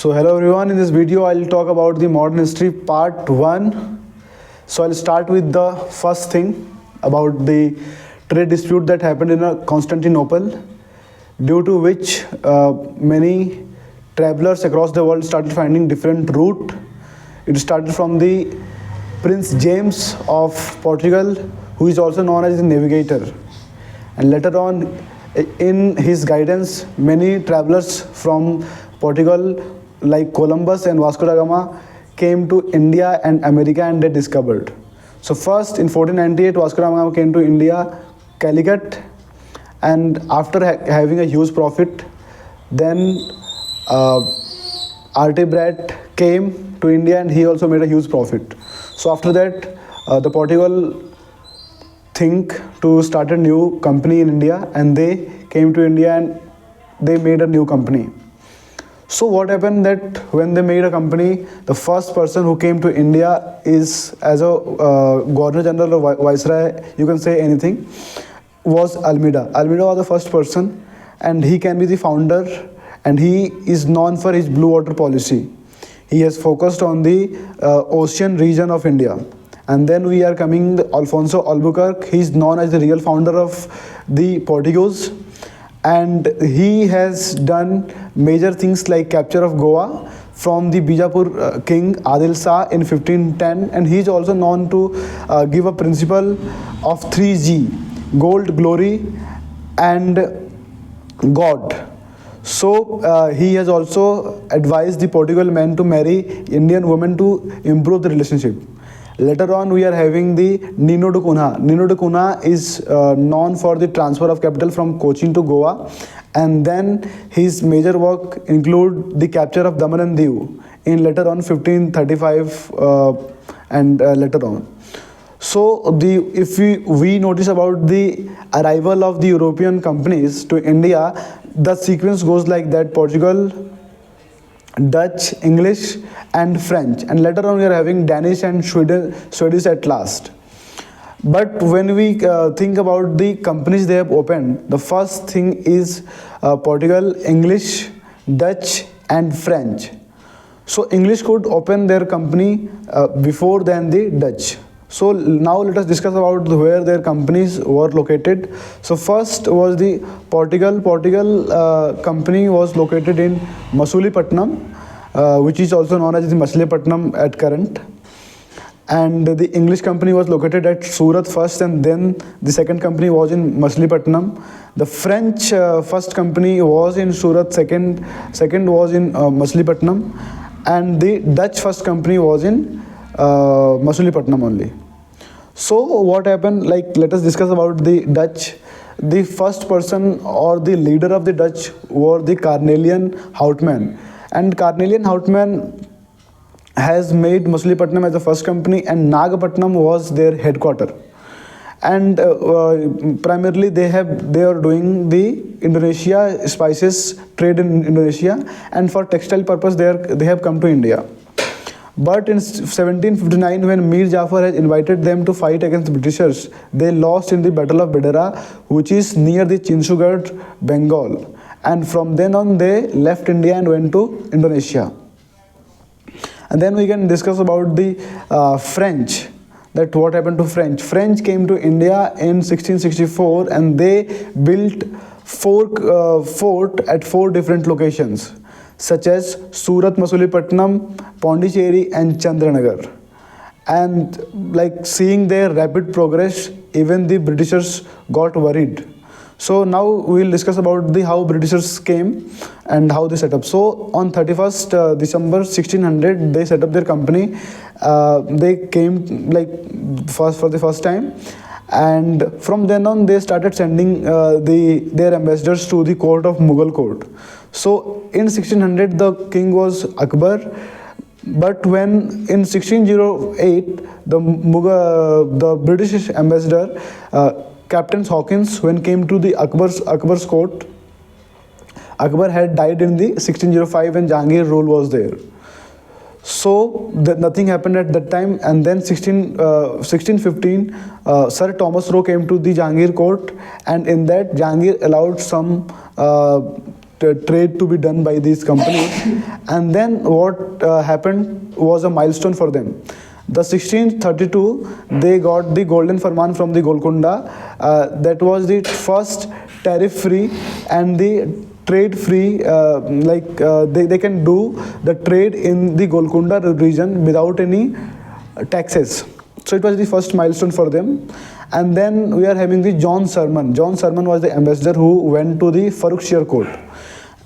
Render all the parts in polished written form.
So hello everyone, in this video I'll talk about the modern history part 1. So I'll start with the first thing about the trade dispute that happened in Constantinople, due to which many travelers across the world started finding different route. It started from the Prince James of Portugal, who is also known as the navigator, and later on in his guidance many travelers from Portugal like Columbus and Vasco da Gama came to India and America, and they discovered. So first in 1498 Vasco da Gama came to India, Calicut, and after having a huge profit, then R.T. Brett came to India and he also made a huge profit. So after that the Portugal think to start a new company in India, and they came to India and they made a new company. So what happened that when they made a company, the first person who came to India is as a Governor General or Viceroy, you can say anything, was Almeida. Almeida was the first person, and he can be the founder, and he is known for his blue water policy. He has focused on the ocean region of India. And then we are coming Alfonso Albuquerque. He is known as the real founder of the Portuguese, and he has done major things like capture of Goa from the Bijapur king Adil Shah in 1510, and he is also known to give a principle of 3G: gold, glory, and God. So he has also advised the Portugal men to marry Indian women to improve the relationship. Later on, we are having the Nino de Cunha. Nino de Cunha is known for the transfer of capital from Cochin to Goa, and then his major work include the capture of Daman and Diu in later on 1535 and later on. So if we notice about the arrival of the European companies to India, the sequence goes like that: Portugal, Dutch, English, and French, and later on we are having Danish and Swedish at last. But when we think about the companies they have opened, the first thing is Portugal, English, Dutch, and French. So English could open their company before than the Dutch. So now let us discuss about where their companies were located. So first was the Portugal. Portugal company was located in Masulipatam, which is also known as the Machilipatnam at current. And the English company was located at Surat first, and then the second company was in Machilipatnam. The French first company was in Surat, second was in Machilipatnam, and the Dutch first company was in Masulipatam only. So what happened, like let us discuss about the Dutch. The first person or the leader of the Dutch were the Cornelian Houtman, and Cornelian Houtman has made Masulipatam as the first company, and Nagapatnam was their headquarter. And primarily they are doing the Indonesia spices trade in Indonesia, and for textile purpose they have come to India. But in 1759, when Mir Jafar had invited them to fight against Britishers, they lost in the Battle of Bedera, which is near the Chinchugad, Bengal. And from then on, they left India and went to Indonesia. And then we can discuss about the French. That what happened to French. French came to India in 1664, and they built fort at 4 different locations, such as Surat, Masulipatam, Pondicherry, and Chandranagar. And like seeing their rapid progress, even the Britishers got worried. So now we will discuss about how Britishers came and how they set up. So on 31st December 1600, they set up their company. They came like for the first time, and from then on they started sending their ambassadors to the court of Mughal court. So in 1600 the king was Akbar, but when in 1608 the British ambassador Captain Hawkins, when came to the Akbar's court, Akbar had died in the 1605 when Jahangir rule was there. So nothing happened at that time, and then 1615 Sir Thomas Roe came to the Jahangir court, and in that Jahangir allowed some trade to be done by these companies. And then what happened was a milestone for them. The 1632, they got the Golden Farman from the Golconda. That was the first tariff-free and the trade-free, they can do the trade in the Golconda region without any taxes. So it was the first milestone for them. And then we are having the John Sherman. John Sherman was the ambassador who went to the Farrukshire court.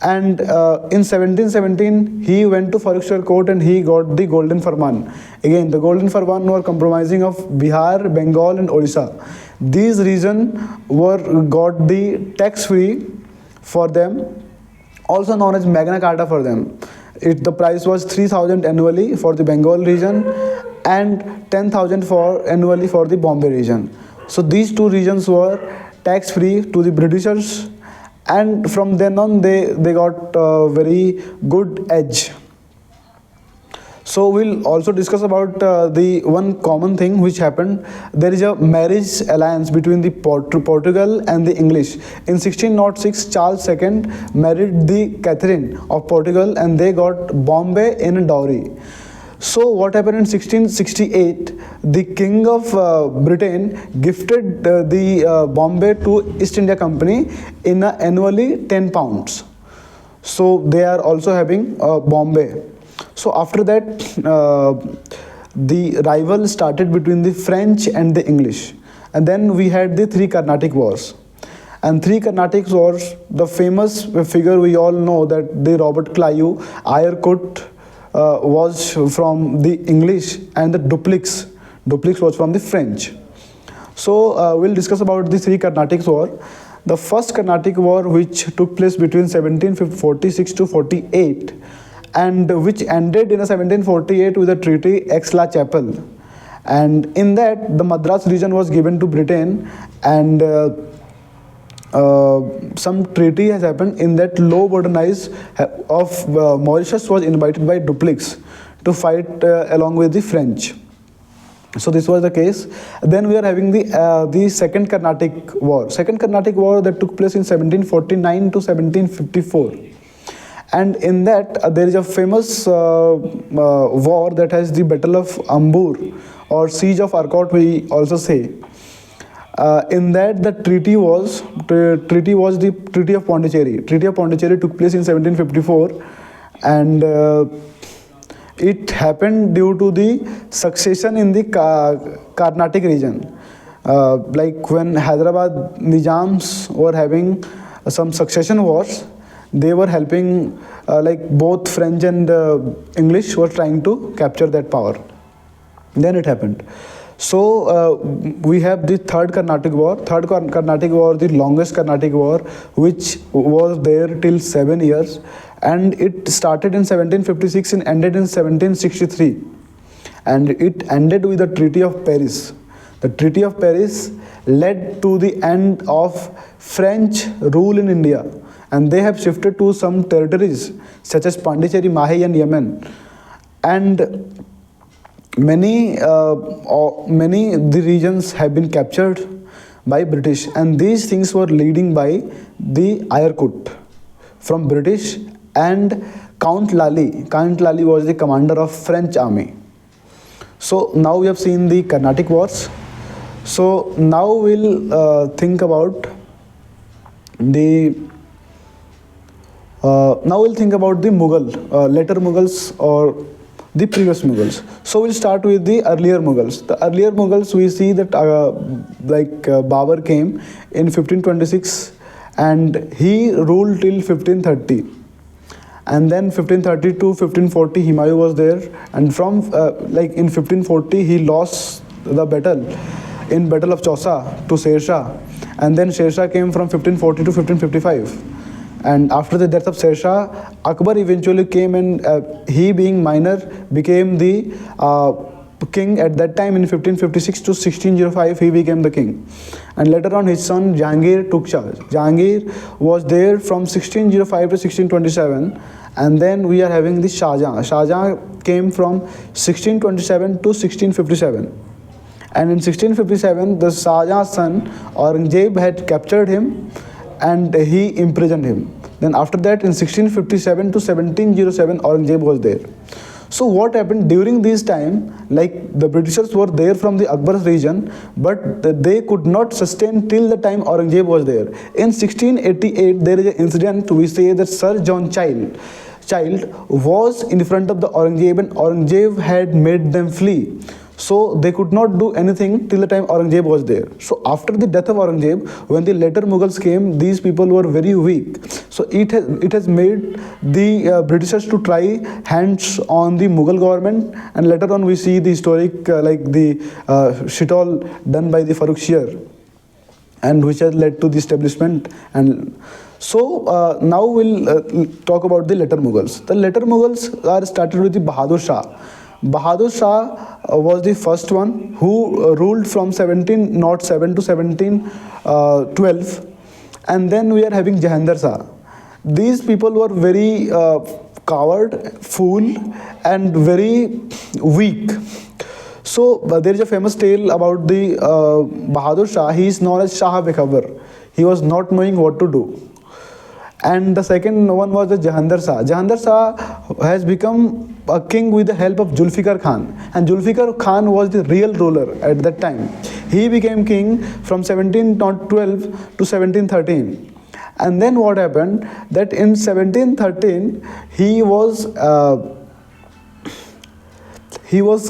And in 1717, he went to Farrukshire court and he got the Golden Farman. Again, the Golden Farman were comprising of Bihar, Bengal and Odisha. These regions got the tax-free for them, also known as Magna Carta for them. The price was 3,000 annually for the Bengal region and 10,000 annually for the Bombay region. So these two regions were tax-free to the Britishers, and from then on they got a very good edge. So we'll also discuss about the one common thing which happened. There is a marriage alliance between the Portugal and the English. In 1606, Charles II married the Catherine of Portugal and they got Bombay in dowry. So what happened in 1668, the King of Britain gifted the Bombay to East India Company in annually 10 pounds. So they are also having Bombay. So after that, the rival started between the French and the English. And then we had the three Carnatic Wars. And three Carnatic Wars, the famous figure we all know that the Robert Clive, Eyrecourt, was from the English, and the Dupleix was from the French. So we'll discuss about the three Carnatic War. The first Carnatic War, which took place between 1746 to 48, and which ended in 1748 with the Treaty Aix-la-Chapelle. And in that, the Madras region was given to Britain, and some treaty has happened in that low bordernize of Mauritius was invited by Dupleix to fight along with the French. So this was the case. Then we are having the Second Carnatic War. Second Carnatic War that took place in 1749 to 1754. And in that there is a famous war that has the Battle of Ambur, or Siege of Arcot we also say. In that the treaty was the Treaty of Pondicherry. Treaty of Pondicherry took place in 1754, and it happened due to the succession in the Carnatic region. Like when Hyderabad Nizams were having some succession wars, they were helping, like both French and English were trying to capture that power. Then it happened. So we have the Third Carnatic War. Third Carnatic War, the longest Carnatic War, which was there till 7 years, and it started in 1756 and ended in 1763, and it ended with the Treaty of Paris. The Treaty of Paris led to the end of French rule in India, and they have shifted to some territories such as Pondicherry, Mahe and Yemen, and many the regions have been captured by British, and these things were leading by the Eyrecourt from British and Count Lally. Count Lally was the commander of French army. So now we have seen the Carnatic Wars. So now we'll think about the Mughal, later Mughals or the previous Mughals. So we'll start with the earlier Mughals. The earlier Mughals, we see that Babur came in 1526 and he ruled till 1530. And then 1530 to 1540 Humayun was there, and from in 1540 he lost the battle in Battle of Chausa to Sher Shah, and then Sher Shah came from 1540 to 1555. And after the death of Sher Shah, Akbar eventually came, and he being minor became the king at that time. In 1556 to 1605 he became the king, and later on his son Jahangir took charge. Jahangir was there from 1605 to 1627, and then we are having the Shah Jahan. Shah Jahan came from 1627 to 1657, and in 1657 the Shah Jahan's son Aurangzeb had captured him and he imprisoned him. Then after that, in 1657 to 1707, Aurangzeb was there. So what happened during this time, like the Britishers were there from the Akbar's region, but they could not sustain till the time Aurangzeb was there. In 1688, there is an incident, we say that Sir John Child was in front of the Aurangzeb, and Aurangzeb had made them flee. So they could not do anything till the time Aurangzeb was there. So after the death of Aurangzeb, when the later Mughals came, these people were very weak. So it has made the Britishers to try hands on the Mughal government, and later on we see the historic like the shit all done by the Farrukhsiyar, and which has led to the establishment. And so now we'll talk about the later Mughals. The later Mughals are started with the Bahadur Shah. Bahadur Shah was the first one who ruled from 1707 to 1712, and then we are having Jahandar Shah. These people were very coward, fool, and very weak. So there is a famous tale about the Bahadur Shah. He is known as Shah Bekhabar. He was not knowing what to do. And the second one was the Jahandar Shah. Jahandar Shah has become a king with the help of Zulfikar Khan, and Zulfikar Khan was the real ruler at that time. He became king from 1712 to 1713. And then what happened, that in 1713 he was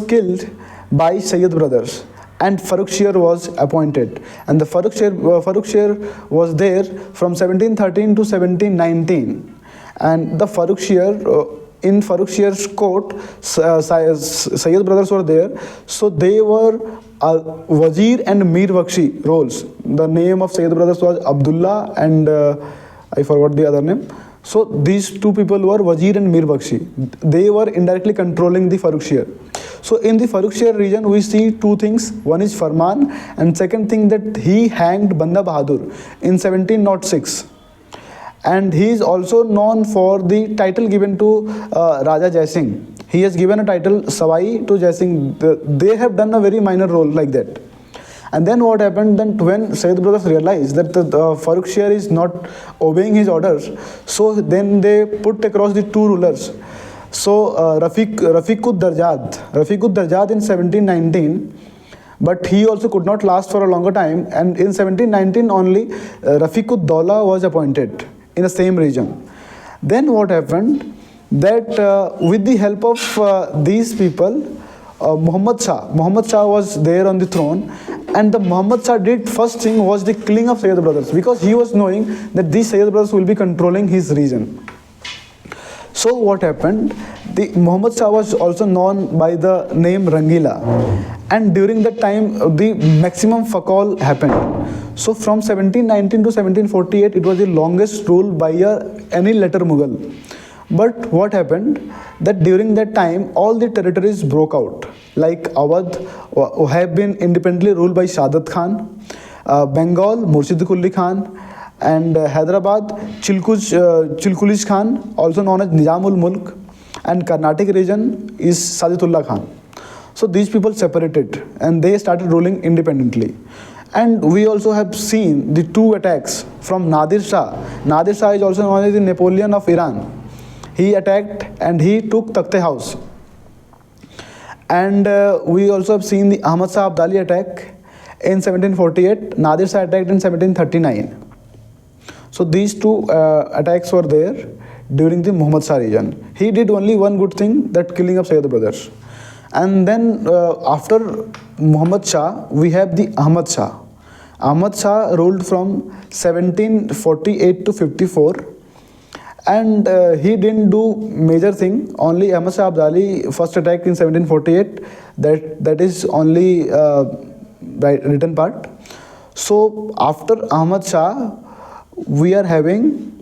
killed by Sayyid brothers, and Farrukhsiyar was appointed, and the Farrukhsiyar was there from 1713 to 1719. And the Farrukhsiyar, in Farrukhsiyar's court, Sayyid brothers were there. So they were Wazir and Mir Bakshi roles. The name of Sayyid brothers was Abdullah and I forgot the other name. So these two people were Wazir and Mir Bakshi. They were indirectly controlling the Farrukhsiyar. So in the Farrukhsiyar region, we see two things. One is Farman, and second thing that he hanged Banda Bahadur in 1706. And he is also known for the title given to Raja Jai Singh. He has given a title Savai to Jai Singh. They have done a very minor role like that. And then what happened, then when Sayyid brothers realized that the Farrukhsiyar is not obeying his orders, so then they put across the two rulers. So Rafiqud Darjad in 1719, but he also could not last for a longer time, and in 1719 only Rafiqud Dawla was appointed in the same region. Then what happened, that with the help of these people, Muhammad Shah was there on the throne, and the Muhammad Shah did first thing was the killing of Sayyid brothers, because he was knowing that these Sayyid brothers will be controlling his region. So what happened, the Muhammad Shah was also known by the name Rangila, and during that time the maximum fakal happened. So from 1719 to 1748, it was the longest rule by any later Mughal. But what happened, that during that time all the territories broke out, like Awadh have been independently ruled by Shadat Khan, Bengal Murshid Quli Khan, and Hyderabad Chilkulish Khan, also known as Nizamul Mulk, and Carnatic region is Sajidullah Khan. So these people separated and they started ruling independently. And we also have seen the two attacks from Nadir Shah. Nadir Shah is also known as the Napoleon of Iran. He attacked and he took Takhte House. And we also have seen the Ahmad Shah Abdali attack in 1748. Nadir Shah attacked in 1739. So these two attacks were there during the Muhammad Shah region. He did only one good thing, that killing of Sayyid brothers. And then after Muhammad Shah, we have the Ahmad Shah. Ahmad Shah ruled from 1748 to 54. And he didn't do major thing. Only Ahmad Shah Abdali first attacked in 1748. That is only written part. So after Ahmad Shah, we are having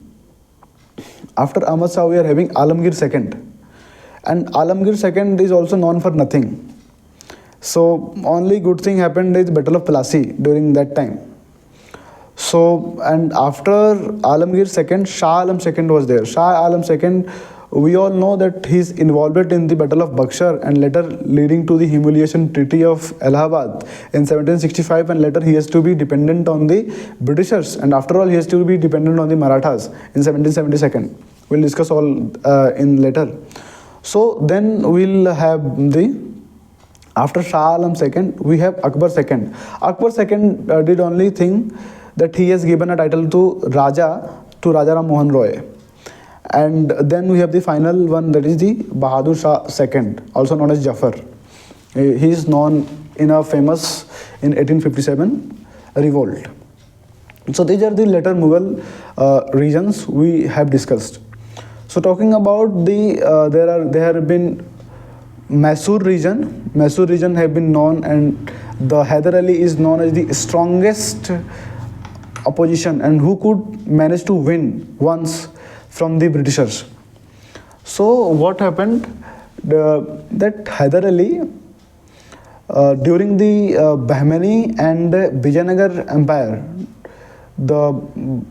Alamgir II. And Alamgir II is also known for nothing. So only good thing happened is Battle of Plassey during that time. So, and after Alamgir II, Shah Alam II was there. Shah Alam II we all know that he's involved in the Battle of Buxar and later leading to the humiliation Treaty of Allahabad in 1765, and later he has to be dependent on the Britishers, and after all he has to be dependent on the Marathas in 1772. We'll discuss all in later. So then we'll have the, after Shah Alam II, we have Akbar II. Akbar II did only thing that he has given a title to Raja to Raja Ram Mohan Roy. And then we have the final one, that is the Bahadur Shah II, also known as Jafar. He is known in a famous in 1857 revolt. So these are the later Mughal regions we have discussed. So talking about the there have been Mysore region. Mysore region have been known, and the Hyder Ali is known as the strongest opposition and who could manage to win once from the Britishers. So what happened? That Hyder Ali during the Bahmani and Vijayanagar Empire, the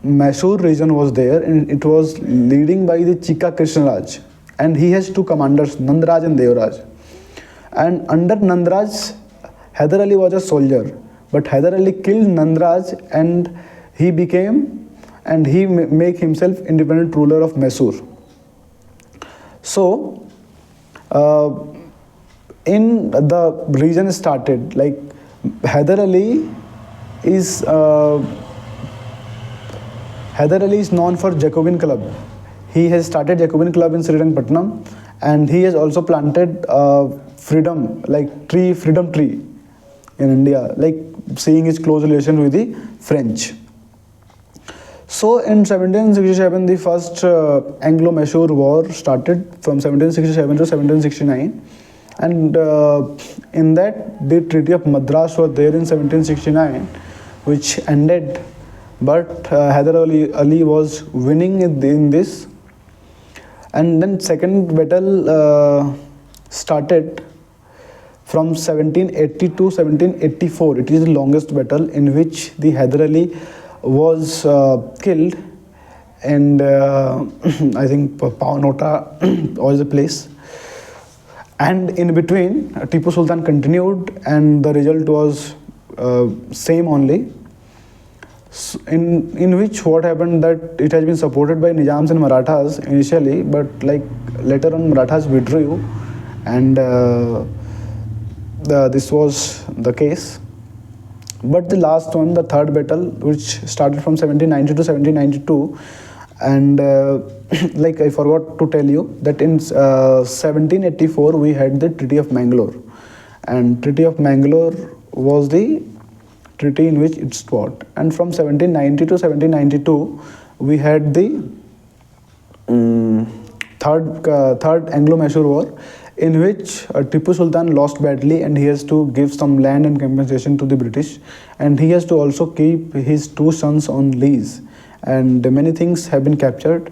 Mysore region was there, and it was leading by the Chikka Krishnaraj, and he has two commanders, Nandraj and Devraj. And under Nandraj, Hyder Ali was a soldier, but Hyder Ali killed Nandraj, and he became, and he make himself independent ruler of Mysore. So in the region started, like Hyder Ali is known for Jacobin Club. He has started Jacobin Club in Srirangpatnam, and he has also planted freedom, like freedom tree in India, like seeing his close relation with the French. So in 1767, the first Anglo-Mysore War started from 1767 to 1769, and in that the Treaty of Madras was there in 1769, which ended, but Hyder Ali was winning in this. And then second battle started from 1780 to 1784. It is the longest battle in which the Hyder Ali was killed, and I think Pavanota was the place. And in between, Tipu Sultan continued, and the result was same only. In which what happened, that it has been supported by Nizams and Marathas initially, but like later on Marathas withdrew, and this was the case. But the last one, the third battle, which started from 1790 to 1792, and like I forgot to tell you that in 1784 we had the Treaty of Mangalore, and Treaty of Mangalore was the treaty in which it fought. And from 1790 to 1792 we had the third Anglo-Mysore War, in which Tipu Sultan lost badly, and he has to give some land and compensation to the British, and he has to also keep his two sons on lease, and many things have been captured,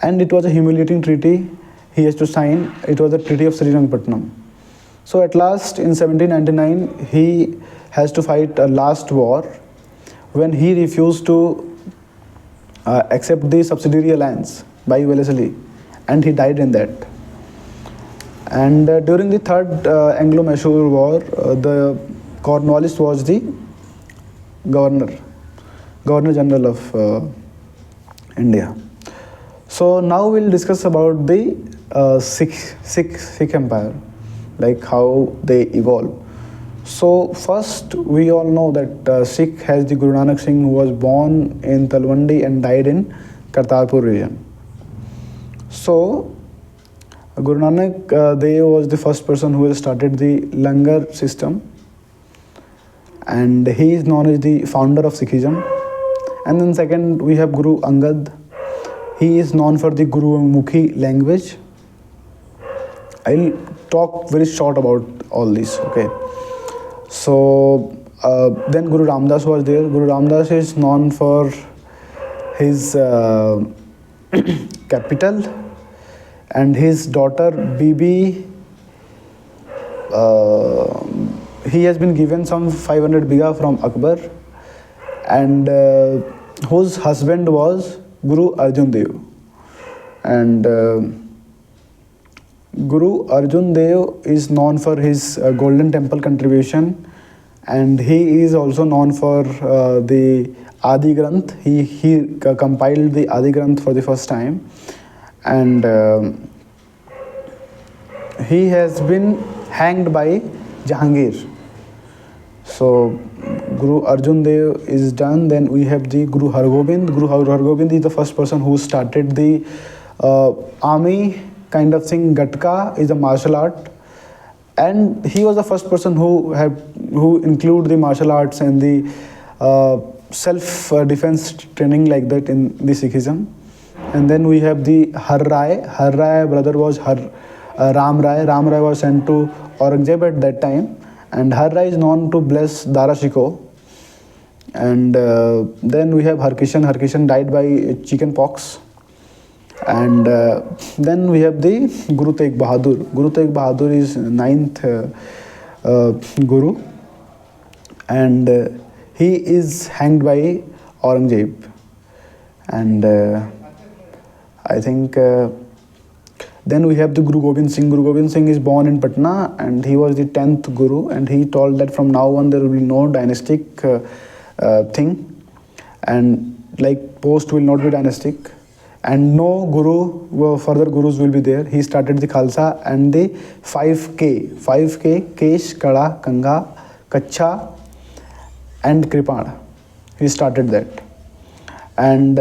and it was a humiliating treaty he has to sign. It was the Treaty of Srirangpatnam. So at last in 1799 he has to fight a last war when he refused to accept the subsidiary alliance by Wellesley, and he died in that. And during the third Anglo-Mysore War, the Cornwallis was the Governor General of India. So now we'll discuss about the Sikh Empire, like how they evolve. So first, we all know that Sikh has the Guru Nanak Singh, who was born in Talwandi and died in Kartarpur region. So Guru Nanak Dev was the first person who has started the Langar system, and he is known as the founder of Sikhism. And then second, we have Guru Angad. He is known for the Guru Mukhi language. I'll talk very short about all this, okay. So then Guru Ramdas was there. Guru Ramdas is known for his capital, and his daughter Bibi, he has been given some 500 bigha from Akbar, and whose husband was Guru Arjan Dev. And Guru Arjun Dev is known for his Golden Temple contribution, and he is also known for the Adi Granth. He compiled the Adi Granth for the first time, and he has been hanged by Jahangir. So Guru Arjun Dev is done. Then we have the Guru Hargobind. Guru Hargobind is the first person who started the army kind of thing. Gatka is a martial art, and he was the first person who include the martial arts and the self defense training like that in the Sikhism. And then we have the Har Rai. Har Rai brother was Ram Rai. Ram Rai was sent to Aurangzeb at that time, and Har Rai is known to bless Dara Shikoh. And then we have Harkishan. Harkishan died by chicken pox. And then we have the Guru Tegh Bahadur. Guru Tegh Bahadur is ninth Guru, and he is hanged by Aurangzeb. And I think then we have the Guru Gobind Singh. Guru Gobind Singh is born in Patna, and he was the 10th Guru, and he told that from now on there will be no dynastic thing, and like post will not be dynastic, and no guru, further gurus will be there. He started the Khalsa and the 5K, Kesh, Kada, Kanga, Kacha and Kripan. He started that. And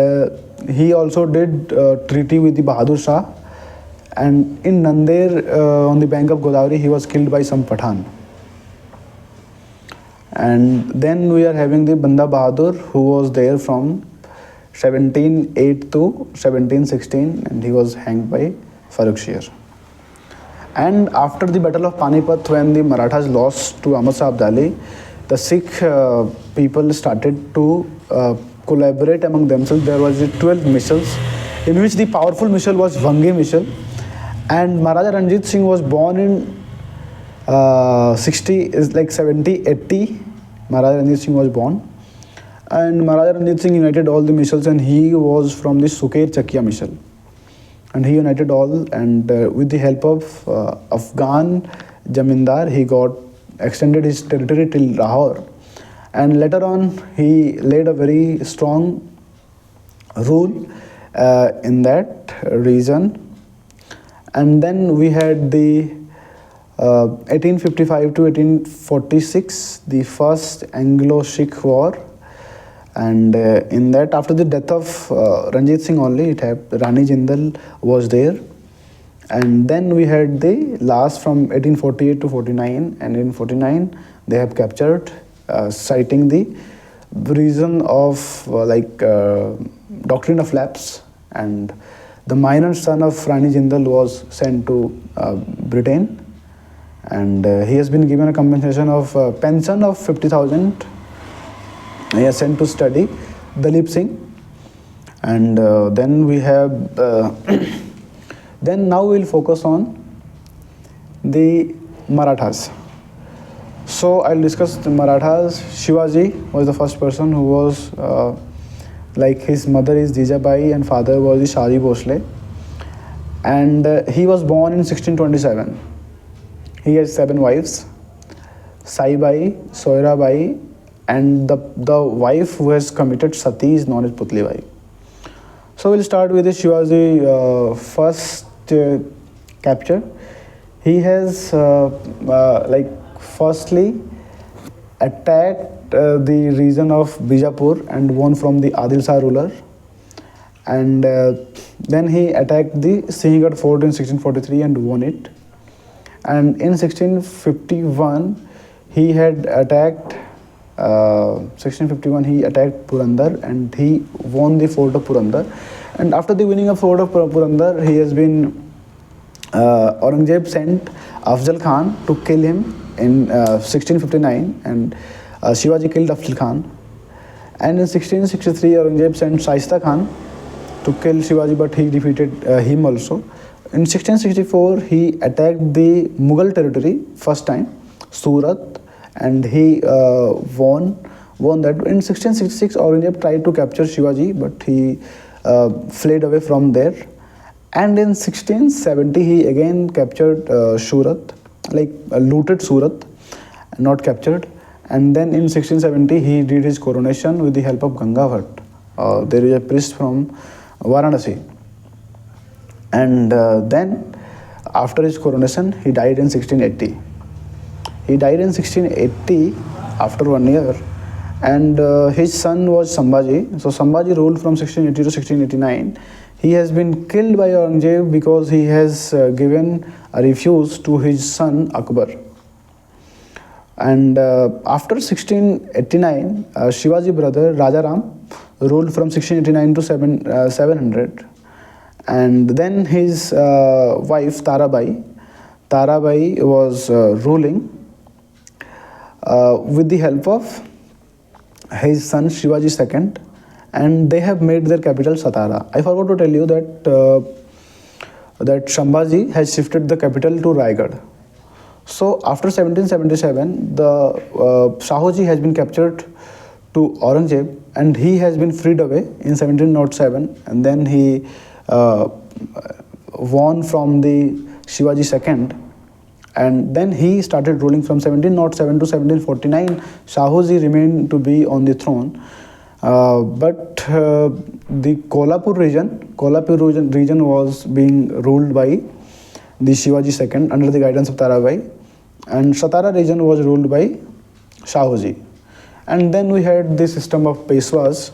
he also did treaty with the Bahadur Shah, and in Nander on the bank of Godavari he was killed by some Pathan. And then we are having the Banda Bahadur, who was there from 1708 to 1716, and he was hanged by Farrukhsiyar. And after the Battle of Panipat, when the Marathas lost to Ahmad Shah Abdali, the Sikh people started to collaborate among themselves. There was 12 missals, in which the powerful missile was Vange missile, and Maharaja Ranjit Singh was born in 70-80. Maharaja Ranjit Singh was born, and Maharaja Ranjit Singh united all the missiles, and he was from the Suker Chakia missile, and he united all, and with the help of Afghan Jamindar, he got extended his territory till Lahore, and later on he laid a very strong rule in that region. And then we had the 1855 to 1846, the first Anglo-Sikh war, and in that, after the death of Ranjit Singh only, Rani Jindal was there. And then we had the last from 1848 to 49, and in 49 they have captured, citing the reason of doctrine of lapse, and the minor son of Rani Jindal was sent to Britain, and he has been given a compensation of pension of 50,000. He is sent to study. Dalip Singh. And then we have then now we'll focus on the Marathas. So I'll discuss the Marathas. Shivaji was the first person who was his mother is Jijabai and father was the Shaji Bhosle, and he was born in 1627. He has 7 wives: Saibai, Soirabai, and the wife who has committed sati is known as Putlibai. So we'll start with the Shivaji first capture. He has firstly attacked the region of Bijapur and won from the Adil Shah ruler, and then he attacked the Sinhgarh fort in 1643 and won it. And in 1651 he had attacked 1651 he attacked Purandar, and he won the fort of Purandar. And after the winning of fort of Purandar, he has been Aurangzeb sent Afzal Khan to kill him in 1659, and Shivaji killed Afzal Khan. And in 1663 Aurangzeb sent Shaista Khan to kill Shivaji, but he defeated him also. In 1664 he attacked the Mughal territory first time, Surat, and he won that. In 1666 Aurangzeb tried to capture Shivaji, but he fled away from there. And in 1670, he again captured Surat, like looted Surat, not captured. And then in 1670, he did his coronation with the help of Gangavart. There is a priest from Varanasi. And then, after his coronation, he died in 1680. He died in 1680 after 1 year, and his son was Sambhaji. So Sambhaji ruled from 1680 to 1689. He has been killed by Aurangzeb because he has given a refuse to his son Akbar. And after 1689, Shivaji brother Rajaram ruled from 1689 to 700. And then his wife Tarabai was ruling with the help of his son Shivaji II, and they have made their capital Satara. I forgot to tell you that Shambhaji has shifted the capital to Raigad. So after 1777, the Shahuji has been captured to Aurangzeb, and he has been freed away in 1707, and then he won from the Shivaji II, and then he started ruling from 1707 to 1749. Shahuji remained to be on the throne, but the Kolhapur region was being ruled by the Shivaji II under the guidance of Tarabai, and Satara region was ruled by Shahuji. And then we had the system of Peshwas,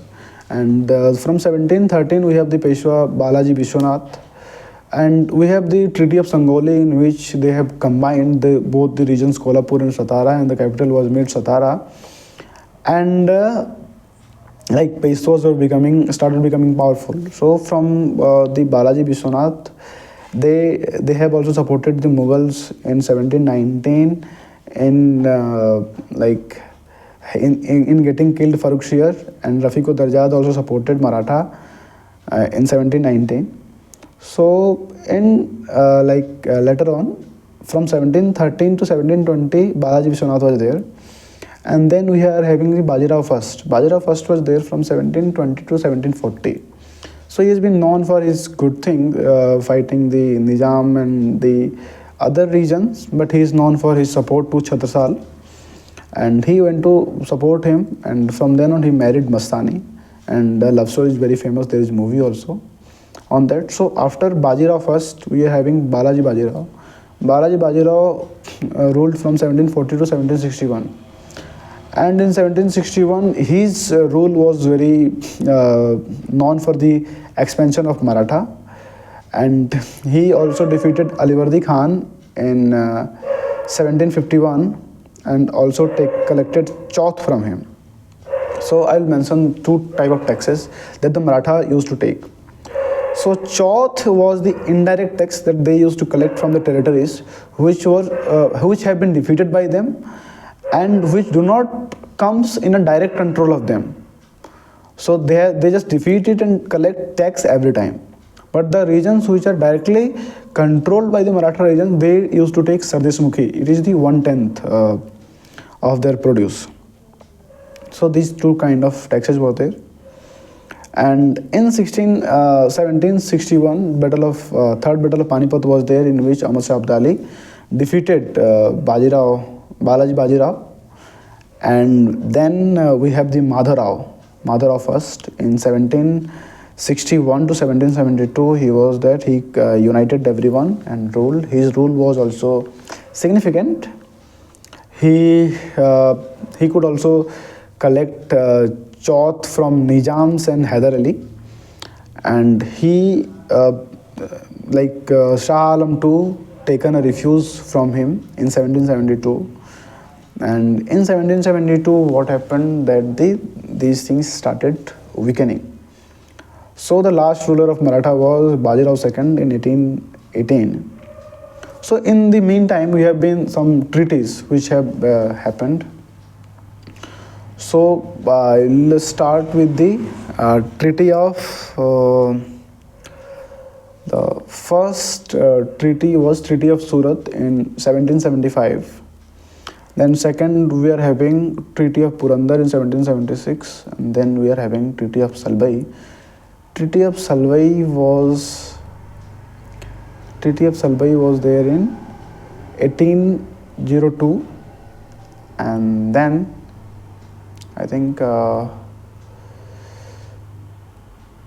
and from 1713 we have the Peshwa Balaji Vishwanath, and we have the Treaty of Sangoli, in which they have combined both the regions Kolhapur and Satara, and the capital was made Satara. And like Peshwas started becoming powerful. So from the Balaji Vishwanath, they have also supported the Mughals in 1719 in getting killed Farrukh Shir, and Rafiqo Darjad also supported Maratha in 1719. So in later on, from 1713 to 1720, Balaji Vishwanath was there, and then we are having the Bajirao first. Bajirao first was there from 1720 to 1740. So he has been known for his good thing, fighting the Nizam and the other regions, but he is known for his support to Chhatrisal, and he went to support him, and from then on he married Mastani, and the love story is very famous. There is a movie also on that. So after Bajirao first, we are having Balaji Bajirao. Balaji Bajirao ruled from 1740 to 1761. And in 1761, his rule was very known for the expansion of Maratha, and he also defeated Alivardi Khan in 1751, and also collected chauth from him. So I'll mention two type of taxes that the Maratha used to take. So chauth was the indirect tax that they used to collect from the territories which have been defeated by them, and which do not comes in a direct control of them. So they just defeat it and collect tax every time. But the regions which are directly controlled by the Maratha region, they used to take Sardeshmukhi. It is the 1/10 of their produce. So these two kind of taxes were there. And in 1761, third battle of Panipat was there, in which Ahmad Shah Abdali defeated Balaji Bajirao. And then we have the Madharao first. In 1761 to 1772, he was there. He united everyone and ruled. His rule was also significant. He could also collect chauth from Nizams and Hyder Ali, and he Shah Alam II taken a refuge from him in 1772. And in 1772, what happened that these things started weakening. So the last ruler of Maratha was Bajirao II in 1818. So in the meantime, we have been some treaties which have happened. So let's start with the treaty of the first treaty was Treaty of Surat in 1775. Then second, we are having Treaty of Purandar in 1776, and then we are having Treaty of Salbai. Treaty of Salbai was Treaty of Salbai was there in 1802, and then I think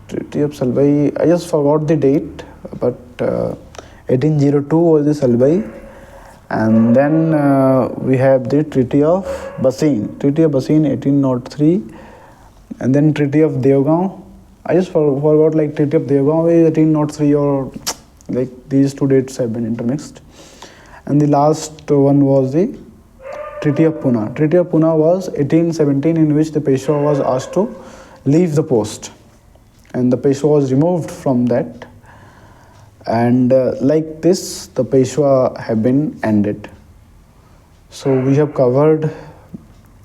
Treaty of Salbai, I just forgot the date, but 1802 was the Salbai, and then we have the Treaty of Bassein, 1803, and then Treaty of Devgaon. I just forgot, like Treaty of Devgaon is 1803, or like these two dates have been intermixed. And the last one was the Treaty of Pune. Treaty of Pune was 1817, in which the Peshwa was asked to leave the post, and the Peshwa was removed from that. And like this, the Peshwa have been ended. So we have covered,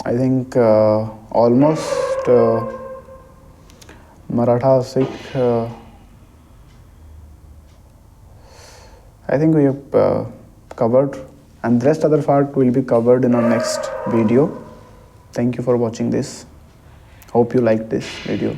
I think, almost Maratha, Sikh. I think we have covered, and the rest other part will be covered in our next video. Thank you for watching this. Hope you liked this video.